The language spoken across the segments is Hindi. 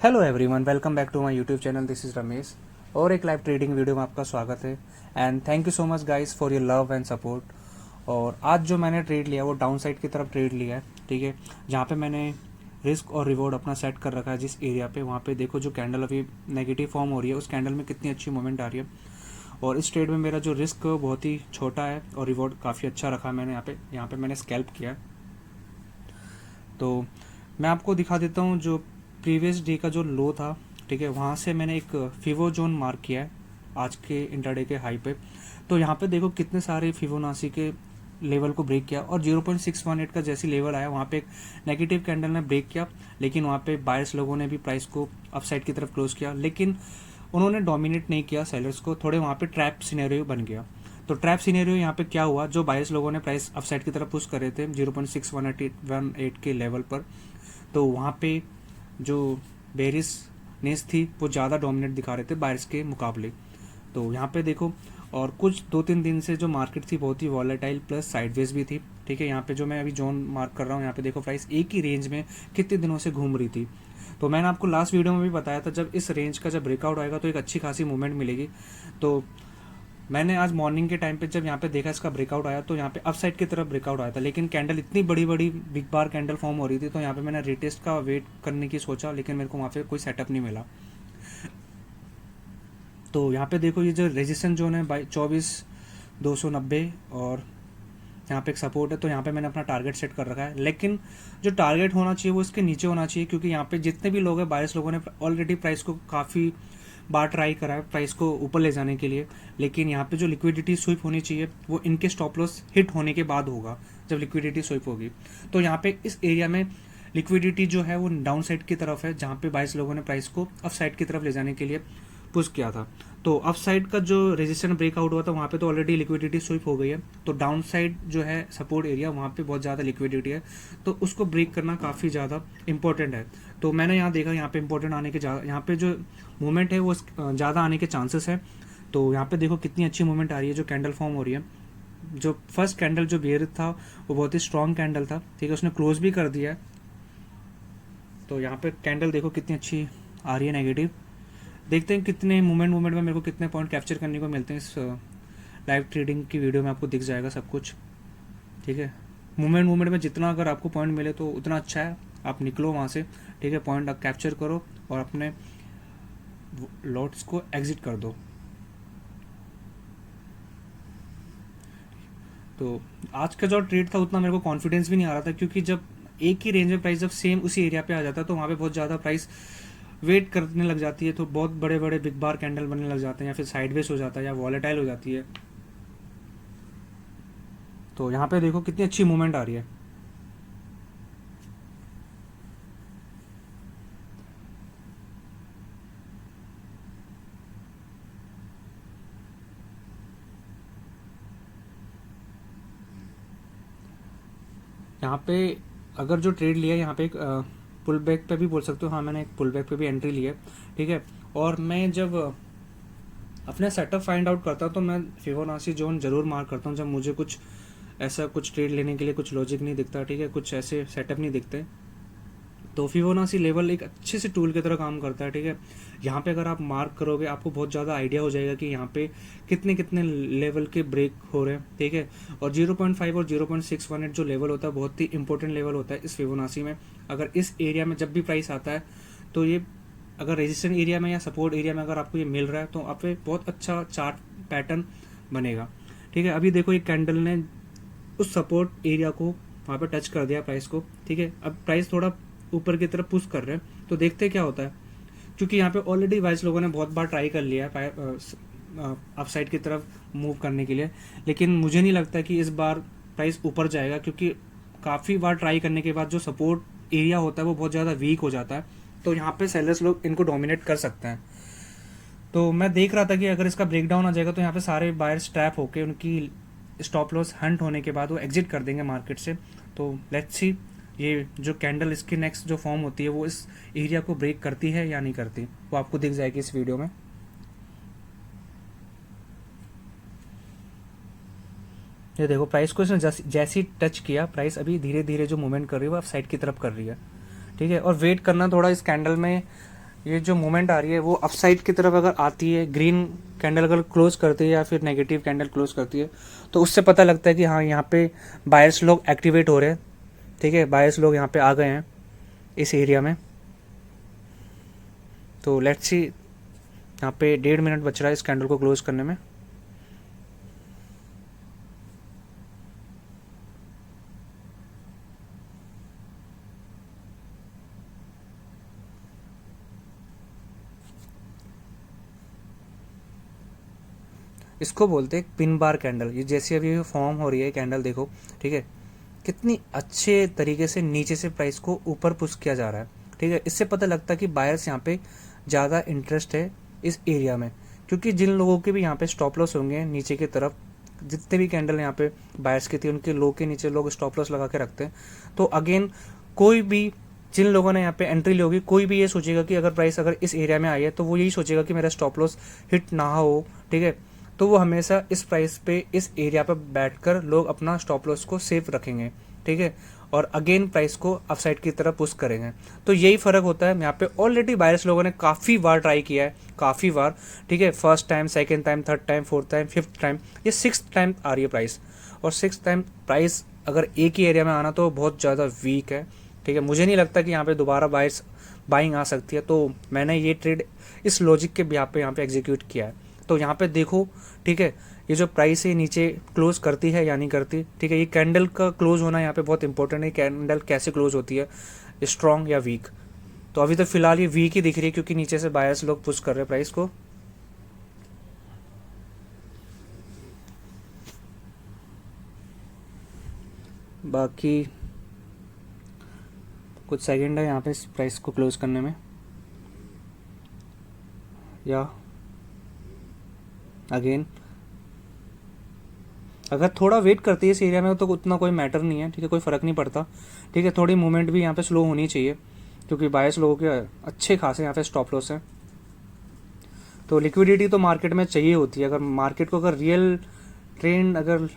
Hello everyone, welcome back to my YouTube channel. This is Ramesh और एक लाइव ट्रेडिंग वीडियो में आपका स्वागत है। And thank you so much guys for your love and support. और आज जो मैंने ट्रेड लिया वो डाउन साइड की तरफ ट्रेड लिया है, ठीक है। जहाँ पे मैंने रिस्क और रिवॉर्ड अपना सेट कर रखा है जिस एरिया पे, वहाँ पे देखो जो कैंडल अभी नेगेटिव फॉर्म हो रही है उस कैंडल में कितनी अच्छी मूवमेंट आ रही है। और इस ट्रेड में मेरा जो रिस्क बहुत ही छोटा है और रिवॉर्ड काफ़ी अच्छा रखा है मैंने यहाँ पे मैंने स्कैल्प किया है। तो मैं आपको दिखा देता हूँ जो प्रीवियस डे का जो लो था, ठीक है, वहाँ से मैंने एक फिवो जोन मार्क किया है आज के इंट्राडे के हाई पे। तो यहाँ पे देखो कितने सारे फिबोनाची के लेवल को ब्रेक किया और 0.618 का जैसी लेवल आया वहाँ पे एक नेगेटिव कैंडल ने ब्रेक किया, लेकिन वहाँ पे बायर्स लोगों ने भी प्राइस को अपसाइड की तरफ क्लोज किया, लेकिन उन्होंने डोमिनेट नहीं किया सेलर्स को। थोड़े वहाँ पे ट्रैप सिनेरियो बन गया। तो ट्रैप सिनेरियो यहाँ पे क्या हुआ, जो बायर्स लोगों ने प्राइस अपसाइड की तरफ पुश कर रहे थे 0.618 के लेवल पर, तो वहाँ पे जो बेरिसनेस थी वो ज़्यादा डोमिनेट दिखा रहे थे बायर्स के मुकाबले। तो यहाँ पे देखो, और कुछ 2-3 दिन से जो मार्केट थी बहुत ही वॉलेटाइल प्लस साइडवेज भी थी, ठीक है। यहाँ पे जो मैं अभी जोन मार्क कर रहा हूँ, यहाँ पे देखो प्राइस एक ही रेंज में कितने दिनों से घूम रही थी। तो मैंने आपको लास्ट वीडियो में भी बताया था जब इस रेंज का जब ब्रेकआउट आएगा तो एक अच्छी खासी मूवमेंट मिलेगी। तो मैंने आज मॉर्निंग के टाइम पे जब यहाँ पे देखा इसका ब्रेकआउट आया तो यहाँ पे अप साइड की तरफ ब्रेकआउट आया था, लेकिन कैंडल इतनी बड़ी बड़ी बिग बार कैंडल फॉर्म हो रही थी, तो यहाँ पे मैंने रिटेस्ट का वेट करने की सोचा, लेकिन मेरे को वहाँ पे कोई सेटअप नहीं मिला। तो यहाँ पे देखो ये जो रेजिस्टेंस जोन है 24,290 और यहाँ पे एक सपोर्ट है, तो यहाँ पे मैंने अपना टारगेट सेट कर रखा है। लेकिन जो टारगेट होना चाहिए वो इसके नीचे होना चाहिए, क्योंकि यहाँ पे जितने भी लोग हैं बायर्स लोगों ने ऑलरेडी प्राइस को काफ़ी बार ट्राई करा है प्राइस को ऊपर ले जाने के लिए, लेकिन यहाँ पे जो लिक्विडिटी स्वीप होनी चाहिए वो इनके स्टॉप लॉस हिट होने के बाद होगा, जब लिक्विडिटी स्वीप होगी। तो यहाँ पे इस एरिया में लिक्विडिटी जो है वो डाउन साइड की तरफ है, जहाँ पे बायर्स लोगों ने प्राइस को अप साइड की तरफ ले जाने के लिए पुश किया था। तो अप साइड का जो रेजिस्टेंस ब्रेकआउट हुआ था वहाँ पे तो ऑलरेडी लिक्विडिटी स्वीप हो गई है, तो डाउन साइड जो है सपोर्ट एरिया वहाँ पे बहुत ज़्यादा लिक्विडिटी है, तो उसको ब्रेक करना काफ़ी ज़्यादा इंपॉर्टेंट है। तो मैंने यहाँ देखा यहाँ पे इंपॉर्टेंट आने के यहाँ पे जो मूवमेंट है वो ज़्यादा आने के चांसेस है। तो यहाँ पे देखो कितनी अच्छी मूवमेंट आ रही है, जो कैंडल फॉर्म हो रही है। जो फर्स्ट कैंडल जो बेयर था वो बहुत ही स्ट्रॉन्ग कैंडल था, ठीक है, उसने क्लोज भी कर दिया है। तो यहाँ पे कैंडल देखो कितनी अच्छी आ रही है नेगेटिव। देखते हैं कितने मूवमेंट में मेरे को कितने पॉइंट कैप्चर करने को मिलते हैं। इस लाइव ट्रेडिंग की वीडियो में आपको दिख जाएगा सब कुछ, ठीक है। मूवमेंट में जितना अगर आपको पॉइंट मिले तो उतना अच्छा है, आप निकलो वहाँ से, ठीक है, पॉइंट आप कैप्चर करो और अपने लॉट्स को एग्जिट कर दो। तो आज का जो ट्रेड था उतना मेरे को कॉन्फिडेंस भी नहीं आ रहा था, क्योंकि जब एक ही रेंज में प्राइस जब सेम उसी एरिया पे आ जाता है तो वहाँ पे बहुत ज़्यादा प्राइस वेट करने लग जाती है, तो बहुत बड़े बड़े बिग बार कैंडल बनने लग जाते हैं, या फिर साइडवेज हो जाता है या वॉलेटाइल हो जाती है। तो यहाँ पे देखो कितनी अच्छी मूवमेंट आ रही है। यहाँ पे अगर जो ट्रेड लिया है यहाँ पे एक पुल बैक पे भी बोल सकते हो, हाँ मैंने एक पुल बैक पे भी एंट्री ली है, ठीक है। और मैं जब अपने सेटअप फाइंड आउट करता हूँ तो मैं फिबोनाची जोन जरूर मार्क करता हूँ, जब मुझे कुछ ऐसा कुछ ट्रेड लेने के लिए कुछ लॉजिक नहीं दिखता, ठीक है, कुछ ऐसे सेटअप नहीं दिखते। तो फिबोनाची लेवल एक अच्छे से टूल की तरह काम करता है, ठीक है। यहाँ पे अगर आप मार्क करोगे आपको बहुत ज़्यादा आइडिया हो जाएगा कि यहाँ पे कितने कितने लेवल के ब्रेक हो रहे हैं, ठीक है। और 0.5 और 0.618 जो लेवल होता है बहुत ही इंपॉर्टेंट लेवल होता है इस फिबोनाची में। अगर इस एरिया में जब भी प्राइस आता है तो ये अगर रेजिस्टेंस एरिया में या सपोर्ट एरिया में अगर आपको ये मिल रहा है तो आप पे बहुत अच्छा चार्ट पैटर्न बनेगा, ठीक है। अभी देखो ये कैंडल ने उस सपोर्ट एरिया को वहाँ पे टच कर दिया प्राइस को, ठीक है। अब प्राइस थोड़ा ऊपर की तरफ पुश कर रहे हैं, तो देखते हैं क्या होता है, क्योंकि यहाँ पे ऑलरेडी वाइस लोगों ने बहुत बार ट्राई कर लिया है अपसाइड की तरफ मूव करने के लिए, लेकिन मुझे नहीं लगता कि इस बार प्राइस ऊपर जाएगा, क्योंकि काफ़ी बार ट्राई करने के बाद जो सपोर्ट एरिया होता है वो बहुत ज़्यादा वीक हो जाता है, तो यहाँ पे सेलर्स लोग इनको डोमिनेट कर सकते हैं। तो मैं देख रहा था कि अगर इसका ब्रेकडाउन आ जाएगा तो यहाँ पे सारे बायर्स ट्रैप होके उनकी स्टॉप लॉस हंट होने के बाद वो एग्जिट कर देंगे मार्केट से। तो लेट्स सी ये जो कैंडल इसकी नेक्स्ट जो फॉर्म होती है वो इस एरिया को ब्रेक करती है या नहीं करती, वो आपको दिख जाएगी इस वीडियो में। ये देखो प्राइस को इसने जैसे ही टच किया प्राइस अभी धीरे धीरे जो मूवमेंट कर रही है वो साइड की तरफ कर रही है, ठीक है। और वेट करना थोड़ा इस कैंडल में ये जो मूवमेंट आ रही है वो अपसाइड की तरफ अगर आती है, ग्रीन कैंडल अगर क्लोज करती है या फिर नेगेटिव कैंडल क्लोज करती है, तो उससे पता लगता है कि हाँ यहाँ पे बायर्स लोग एक्टिवेट हो रहे हैं। ठीक है, बायर्स लोग यहाँ पे आ गए हैं इस एरिया में। तो लेट्स सी, यहाँ पे 1.5 मिनट बच रहा है इस कैंडल को क्लोज करने में। इसको बोलते हैं पिन बार कैंडल। ये जैसे अभी फॉर्म हो रही है कैंडल, देखो ठीक है, कितनी अच्छे तरीके से नीचे से प्राइस को ऊपर पुश किया जा रहा है। ठीक है, इससे पता लगता है कि बायर्स यहाँ पे ज़्यादा इंटरेस्ट है इस एरिया में, क्योंकि जिन लोगों के भी यहाँ पे स्टॉप लॉस होंगे नीचे की तरफ, जितने भी कैंडल यहाँ पे बायर्स की थी उनके लो के नीचे लोग स्टॉप लॉस लगा के रखते हैं। तो अगेन कोई भी, जिन लोगों ने यहाँ पे एंट्री ली होगी, कोई भी ये सोचेगा कि अगर प्राइस अगर इस एरिया में आई है तो वो यही सोचेगा कि मेरा स्टॉप लॉस हिट ना हो। ठीक है, तो वो हमेशा इस प्राइस पे, इस एरिया पर बैठकर लोग अपना स्टॉप लॉस को सेफ रखेंगे। ठीक है, और अगेन प्राइस को अपसाइड की तरफ पुश करेंगे। तो यही फर्क होता है। यहाँ पे ऑलरेडी बायर्स लोगों ने काफ़ी बार ट्राई किया है, काफ़ी बार। ठीक है, first time, second time, third time, fourth time, fifth time, ये 6th टाइम आ रही है प्राइस। और 6th टाइम प्राइस अगर एक ही एरिया में आना तो बहुत ज़्यादा वीक है। ठीक है, मुझे नहीं लगता कि यहाँ पे दोबारा बाइंग आ सकती है। तो मैंने ये ट्रेड इस लॉजिक के यहाँ पे एग्जीक्यूट किया है। तो यहाँ पे देखो, ठीक है, ये जो प्राइस है नीचे क्लोज करती है या नहीं करती। ठीक है, ये कैंडल का क्लोज होना यहाँ पे बहुत इंपॉर्टेंट है। कैंडल कैसे क्लोज होती है, स्ट्रॉन्ग या वीक। तो अभी तो फिलहाल ये वीक ही दिख रही है, क्योंकि नीचे से बायर्स लोग पुश कर रहे हैं प्राइस को। बाकी कुछ सेकंड है यहाँ पे इस प्राइस को क्लोज करने में, या अगेन अगर थोड़ा वेट करती है इस एरिया में तो उतना कोई मैटर नहीं है। ठीक है, कोई फ़र्क नहीं पड़ता। ठीक है, थोड़ी मूवमेंट भी यहाँ पे स्लो होनी चाहिए, क्योंकि बायर्स लोगों के अच्छे खासे यहाँ पे स्टॉप लॉस हैं। तो लिक्विडिटी तो मार्केट में चाहिए होती है। अगर मार्केट को अगर रियल ट्रेंड अगर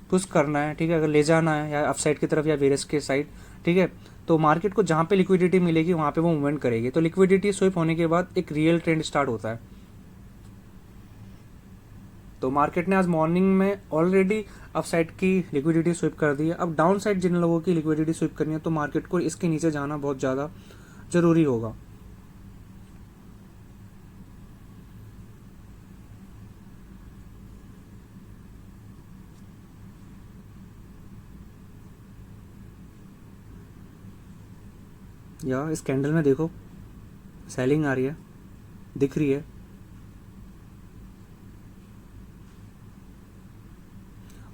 पुश करना है, ठीक है, अगर ले जाना है या अपसाइड की तरफ या वेरियस के साइड, ठीक है, तो मार्केट को जहाँ पे लिक्विडिटी मिलेगी वहाँ पे वो मूवमेंट करेगी। तो लिक्विडिटी स्विप होने के बाद एक रियल ट्रेंड स्टार्ट होता है। तो मार्केट ने आज मॉर्निंग में ऑलरेडी अपसाइड की लिक्विडिटी स्विप कर दी है। अब डाउन साइड जिन लोगों की लिक्विडिटी स्विप करनी है तो मार्केट को इसके नीचे जाना बहुत ज़्यादा ज़रूरी होगा। या इस कैंडल में देखो सेलिंग आ रही है, दिख रही है।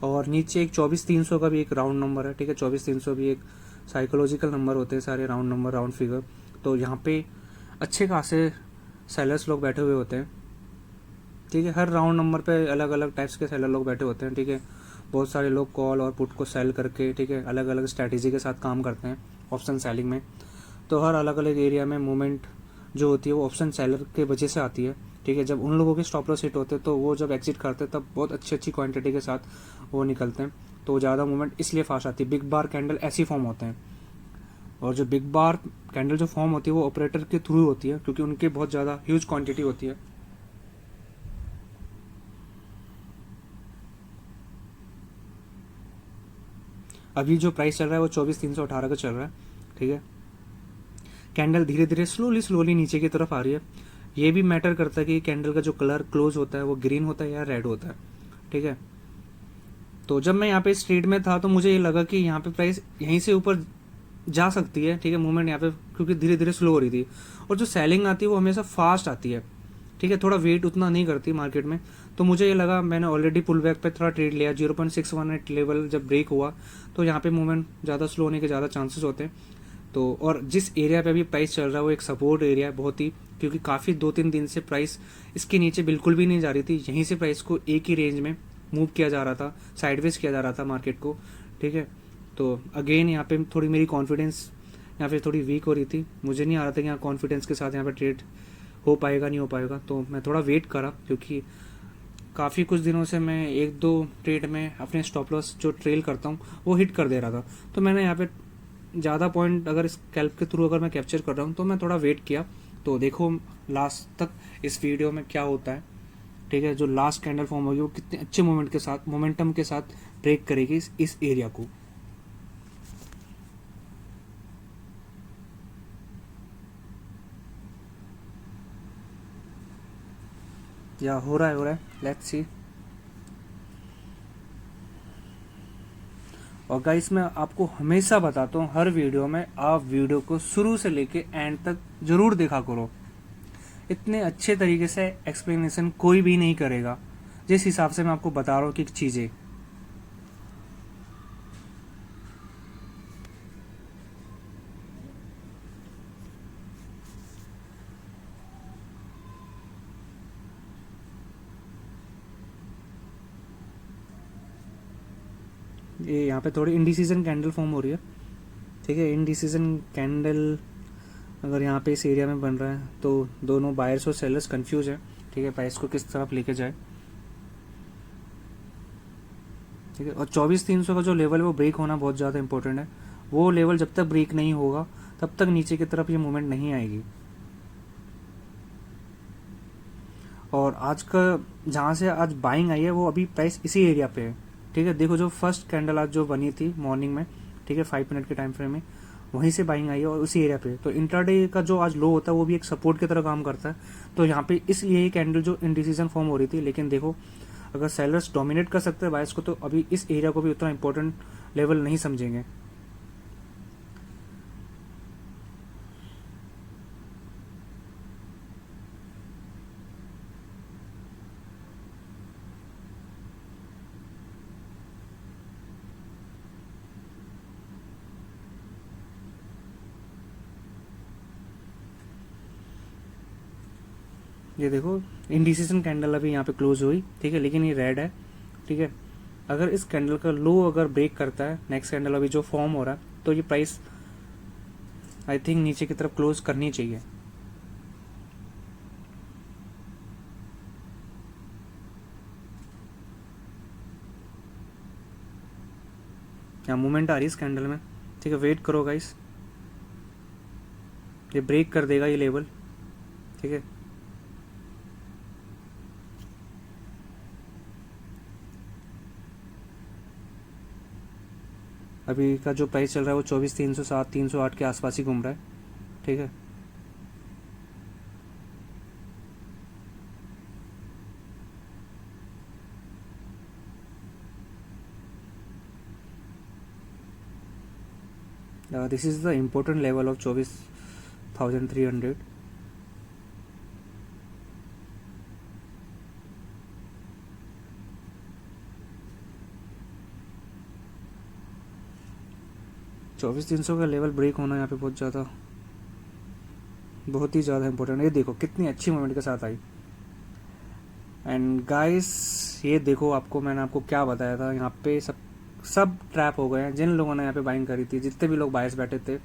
और नीचे एक 24,300 का भी एक राउंड नंबर है। ठीक है, 24,300 भी एक साइकोलॉजिकल नंबर होते हैं सारे, राउंड नंबर, राउंड फिगर। तो यहाँ पे अच्छे खासे सेलर्स लोग बैठे हुए होते हैं। ठीक है, हर राउंड नंबर पे अलग अलग टाइप्स के सेलर लोग बैठे होते हैं। ठीक है, बहुत सारे लोग कॉल और पुट को सेल करके, ठीक है, अलग अलग स्ट्रैटेजी के साथ काम करते हैं ऑप्शन सेलिंग में। तो हर अलग अलग एरिया में मूवमेंट जो होती है वो ऑप्शन सेलर के वजह से आती है। ठीक है, जब उन लोगों के स्टॉप लॉस हिट होते हैं तो वो जब एग्जिट करते हैं तब बहुत अच्छी अच्छी क्वांटिटी के साथ वो निकलते हैं। तो ज़्यादा मूवमेंट इसलिए फास्ट आती है। बिग बार कैंडल ऐसी फॉर्म होते हैं, और जो बिग बार कैंडल जो फॉर्म होती है वो ऑपरेटर के थ्रू होती है, क्योंकि उनकी बहुत ज़्यादा ह्यूज क्वांटिटी होती है। अभी जो प्राइस चल रहा है वो 24,318 का चल रहा है। ठीक है, कैंडल धीरे धीरे स्लोली नीचे की तरफ आ रही है। ये भी मैटर करता है कि कैंडल का जो कलर क्लोज होता है वो ग्रीन होता है या रेड होता है। ठीक है, तो जब मैं यहाँ पे इस ट्रेड में था तो मुझे ये लगा कि यहाँ पे प्राइस यहीं से ऊपर जा सकती है। ठीक है, मूवमेंट यहाँ पे क्योंकि धीरे धीरे स्लो हो रही थी, और जो सेलिंग आती है वो हमेशा फास्ट आती है। ठीक है, थोड़ा वेट उतना नहीं करती मार्केट में। तो मुझे ये लगा, मैंने ऑलरेडी पुल बैक पे थोड़ा ट्रेड लिया। 0.618 लेवल जब ब्रेक हुआ तो यहाँ पे मूवमेंट ज़्यादा स्लो होने के ज़्यादा चांसेस होते हैं। तो और जिस एरिया पे अभी प्राइस चल रहा है वो एक सपोर्ट एरिया है बहुत ही, क्योंकि काफ़ी 2-3 दिन से प्राइस इसके नीचे बिल्कुल भी नहीं जा रही थी। यहीं से प्राइस को एक ही रेंज में मूव किया जा रहा था, साइडवेज किया जा रहा था मार्केट को। ठीक है, तो अगेन यहाँ पे थोड़ी मेरी कॉन्फिडेंस यहाँ पे थोड़ी वीक हो रही थी। मुझे नहीं आ रहा था कि यहाँ कॉन्फिडेंस के साथ यहाँ पे ट्रेड हो पाएगा नहीं हो पाएगा। तो मैं थोड़ा वेट करा, क्योंकि काफ़ी कुछ दिनों से मैं 1-2 ट्रेड में अपने स्टॉप लॉस जो ट्रेल करता हूँ वो हिट कर दे रहा था। तो मैंने यहाँ पे ज़्यादा पॉइंट अगर स्कैल्प के थ्रू अगर मैं कैप्चर कर रहा हूँ तो मैं थोड़ा वेट किया तो देखो लास्ट तक इस वीडियो में क्या होता है, ठीक है। जो लास्ट कैंडल फॉर्म होगी वो कितने अच्छे मोमेंटम के साथ ब्रेक करेगी इस एरिया को। या हो रहा है, लेट्स सी। और गाइस मैं आपको हमेशा बताता हूँ हर वीडियो में, आप वीडियो को शुरू से लेके एंड तक जरूर देखा करो। इतने अच्छे तरीके से एक्सप्लेनेशन कोई भी नहीं करेगा जिस हिसाब से मैं आपको बता रहा हूँ कि चीज़ें। ये यहाँ पे थोड़ी इंडिसीजन कैंडल फॉर्म हो रही है, ठीक है। इंडिसीजन कैंडल अगर यहाँ पे इस एरिया में बन रहा है तो दोनों बायर्स और सेलर्स कंफ्यूज है, ठीक है, प्राइस को किस तरफ लेके जाए, ठीक है। और 24,300 का जो लेवल है वो ब्रेक होना बहुत ज़्यादा इंपॉर्टेंट है। वो लेवल जब तक ब्रेक नहीं होगा तब तक नीचे की तरफ ये मूवमेंट नहीं आएगी। और आज का जहाँ से आज बाइंग आई है वो अभी प्राइस इसी एरिया पे है, ठीक है। देखो जो फर्स्ट कैंडल आज जो बनी थी मॉर्निंग में, ठीक है, 5 मिनट के टाइम फ्रेम में, वहीं से बाइंग आई है और उसी एरिया पे। तो इंट्राडे का जो आज लो होता है वो भी एक सपोर्ट की तरह काम करता है। तो यहाँ पे इस यही कैंडल जो इंडिसीजन फॉर्म हो रही थी, लेकिन देखो अगर सेलर्स डोमिनेट कर सकते हैं बायर्स को तो अभी इस एरिया को भी उतना इंपॉर्टेंट लेवल नहीं समझेंगे। ये देखो इंडिसीजन कैंडल अभी यहाँ पे क्लोज हुई, ठीक है, लेकिन ये रेड है, ठीक है। अगर इस कैंडल का लो अगर ब्रेक करता है, नेक्स्ट कैंडल अभी जो फॉर्म हो रहा है, तो ये प्राइस आई थिंक नीचे की तरफ क्लोज करनी चाहिए। यहाँ मूवमेंट आ रही है इस कैंडल में, ठीक है। वेट करो गाइस, ये ब्रेक कर देगा ये लेवल, ठीक है। अभी का जो प्राइस चल रहा है वो 24,307 308 के आसपास ही घूम रहा है, ठीक है। This is the important level of 24,300। चौबीस 300 का लेवल ब्रेक होना यहाँ पे बहुत ही ज़्यादा इंपॉर्टेंट है। ये देखो कितनी अच्छी मूवमेंट के साथ आई। एंड गाइस ये देखो आपको मैंने आपको क्या बताया था, यहाँ पे सब ट्रैप हो गए हैं। जिन लोगों ने यहाँ पे बाइंग करी थी, जितने भी लोग बायर्स बैठे थे,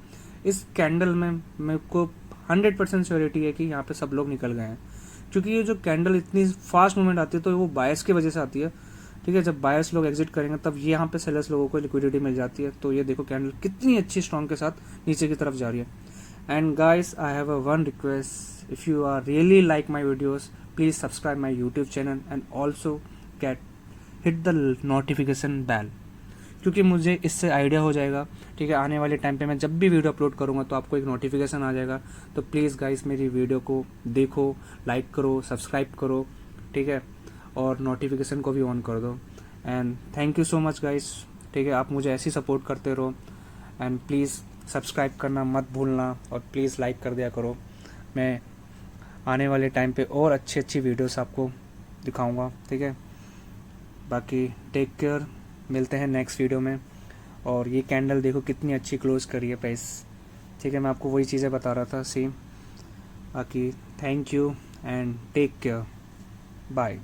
इस कैंडल में मेरे को 100% श्योरिटी है कि यहाँ पे सब लोग निकल गए हैं। क्योंकि ये जो कैंडल इतनी फास्ट मूवमेंट आती है तो वो बायर्स की वजह से आती है, ठीक है। जब बायर्स लोग एग्जिट करेंगे तब ये यहाँ पे सेलर्स लोगों को लिक्विडिटी मिल जाती है। तो ये देखो कैंडल कितनी अच्छी स्ट्रॉन्ग के साथ नीचे की तरफ जा रही है। And guys I have a one request, if you are really like my videos, please subscribe my YouTube channel and also hit the notification bell, क्योंकि मुझे इससे आइडिया हो जाएगा, ठीक है। आने वाले टाइम पे मैं जब भी वीडियो अपलोड करूँगा तो आपको एक नोटिफिकेशन आ जाएगा। तो प्लीज़ गाइस मेरी वीडियो को देखो, लाइक करो, सब्सक्राइब करो, ठीक है, और नोटिफिकेशन को भी ऑन कर दो। And thank you so much guys, ठीक है। आप मुझे ऐसे ही सपोर्ट करते रहो एंड प्लीज़ सब्सक्राइब करना मत भूलना और प्लीज़ लाइक कर दिया करो। मैं आने वाले टाइम पे और अच्छी वीडियोस आपको दिखाऊंगा, ठीक है। बाकी टेक केयर, मिलते हैं नेक्स्ट वीडियो में। और ये कैंडल देखो कितनी अच्छी क्लोज करी है प्राइस, ठीक है। मैं आपको वही चीज़ें बता रहा था सेम। बाकी thank you and take care, bye.